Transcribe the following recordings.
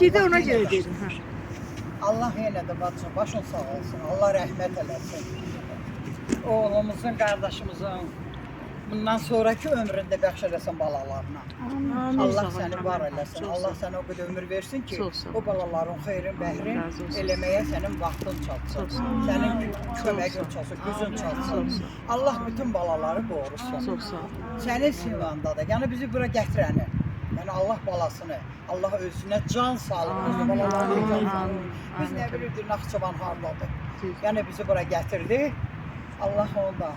Bir də ona görə dedim. Allah yenə də bacım, başın sağ olsun. Allah rəhmət eləsin. Oğlumuzun, qardaşımızın bundan sonraki ömründə bəxş eləsin balalarına. Allah səni var eləsin. Allah sənə o qədər ömür versin ki, o balaların xeyrin, bəhrin eləməyə sənin vaxtın çatsın. Sənin köməyin çatsın, gücün çatsın. Allah bütün balaları qorusun. Sənin simvanda da, yəni bizi bura gətirəni. Yəni Allah balasını, Allah özünə can salır, özü balalarına can salır. Biz nə bilirdik, Naxçıvan hardadır. Yəni bizi bura gətirdi. Allah onda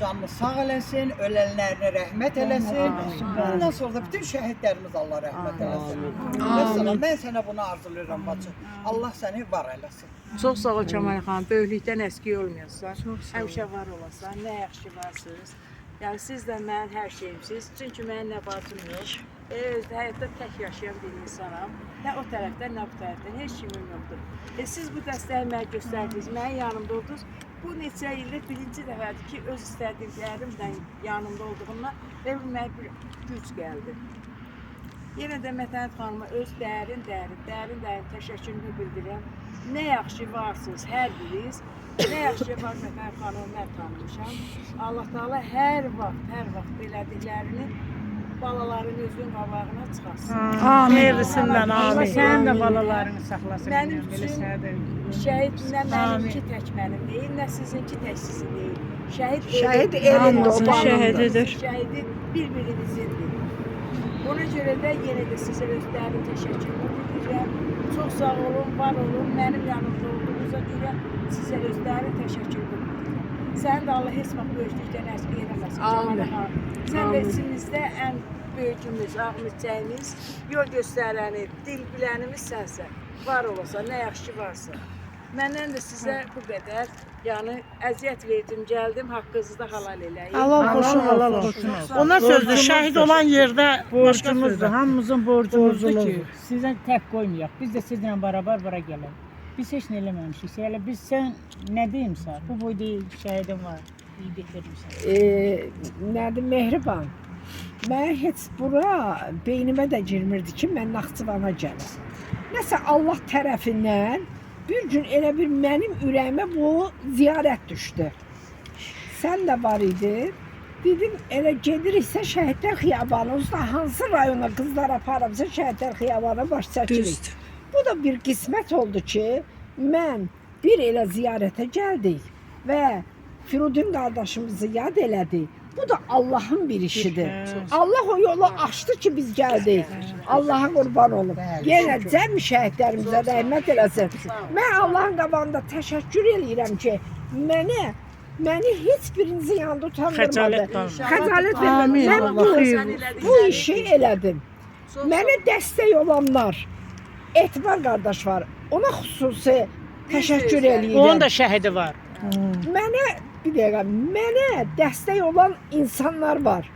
canını sağ eləsin, ölənlərinə rəhmət eləsin. Bundan sonra da bütün şəhidlərimiz Allah rəhmət eləsin. Mən sənə bunu arzulayıram bacım. Allah səni var eləsin. Çox sağ ol Kəmal xanım, böyüklükdən əski olmayasan, həmişə var olasan, nə yaxşı varsınız. Yəni siz də mənim hər şeyimsiniz, çünki mənim nə bacım yox. Özdə həyatda tək yaşayan bir insanam. Nə o tərəfdən, nə bu tərəfdən, heç kimim yoxdur. Siz bu dəstəyi mənə göstərdiniz, mənim yanımda oldunuz. Bu neçə ildir birinci dəfədir ki, öz istədiklərimdən yanımda olduğumdan və bu mənə bir güc gəldi. Yenə də Mətənət xanıma öz dərin təşəkkürümü bildirirəm. Nə yaxşı varsınız hər biriniz, nə yaxşı var Mətənət xanımı mən tanımışam. Allah Taala hər vaxt belədiklərini balaların özünün qabağına çıxarsın. Amin. Allah sənin də balalarını saxlasın. Mənim üçün şəhid nə mənimki tək mənim deyil, nə sizinki tək sizin deyil. Şəhid elində o şəhididir. Şəhidi bir-birimizindir. Ona görə də yenə də sizə özlərim təşəkkürümü bildirirəm. Çox sağ olun, var olun. Mənim yanımda olduğunuza görə sizə özlərim təşəkkürümü bildirirəm. Sən də Allah heç vaxt böyüklükdən əski eləməsin. Sən də içimizdə ən böyükümüz, ağmıçəyimiz, yol göstərəni, dil bilənimiz sənsən. Var olasan, nə yaxşı varsa. Məndən də sizə bu qədər, yəni əziyyət verdim, gəldim, haqqınızı da halal eləyin. Allah olsun. Onlar sözdür, şəhid olan yerdə Borcumuzdur, hamımızın borcumuzdur ki, sizə tək qoymayaq. Biz də sizlə beraber bura gələk. Biz heç nə eləməmişik. Elə biz sən nə deyimsən? Bu boyda şəhidin var. İyi getirmişsən. Nədir Mehriban? Mən heç bura beynimə də girmirdi ki, mən Naxçıvana gələm. Nəsə Allah tərəfindən bir gün elə bir mənim ürəyimə bu ziyarət düşdü. Sən də var idi. Dedim, elə gediriksə Şəhidlər Xiyabanı, hansı rayona qızlar aparımsa Şəhidlər Xiyabanı baş çəkirik. Bu da bir qismət oldu ki, mən bir elə ziyarətə gəldik və Firudin qardaşımızı yad elədik. Bu da Allahın bir işidir. Allah o yolu açdı ki, biz gəldik. Allah'a qurban olum. Yenə cəm şəhidlərimizə rəhmət eləsin. Mən Allahın qabağında təşəkkür eləyirəm ki, məni heç birinizin yanında utandırmadı. Xəcalət vermədi. Mən bu işi elədim. Mənə dəstək olanlar, Etibar qardaş var. Ona xüsusi təşəkkür eləyirəm. onun da şəhidi var. Mənə dəstək olan insanlar var.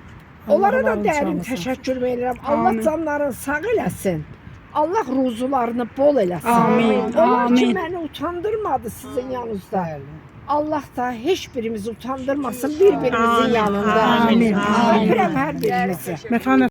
Onlara da dərin təşəkkür edirəm. Allah canlarını sağ eləsin. Allah ruzularını bol eləsin. Amin. Onlar ki, məni utandırmadı sizin yanınızda. Allah da heç birimizi utandırmasın birbirimizin yanında. Amin. Öpürəm hər birinizi.